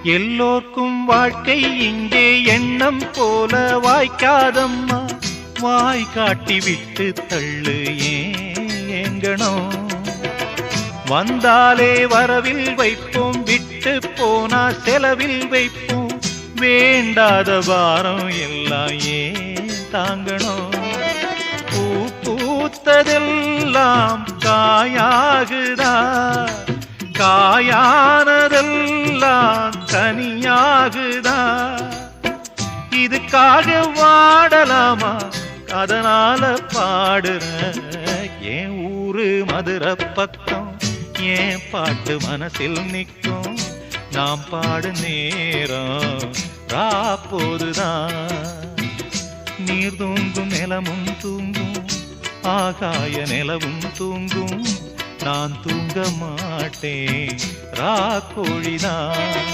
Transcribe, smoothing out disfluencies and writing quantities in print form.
எல்லோர்க்கும் வாழ்க்கை இங்கே எண்ணம் போல வாய்க்காதம்மா. வாய் காட்டி விட்டு தள்ளு ஏங்கணும். வந்தாலே வரவில் வைப்போம், விட்டு போனா செலவில் வைப்போம். வேண்டாத பாரம் எல்லாம் ஏன் தாங்கணும். பூ பூத்ததெல்லாம் காயாகுதா, காயானதெல்லாம் கனியாகுதா. இதுக்காக வாடலாமா, அதனால பாடுற. என் ஊரு மதுரை பக்கம், என் பாட்டு மனசில் நிற்கும். நாம் பாடு நேரம் ராப்போதுதான். நீர் தூங்கும் நிலமும் தூங்கும், ஆகாய நிலவும் தூங்கும். நான் தூங்க மாட்டேன், ராக்கோழிதான்.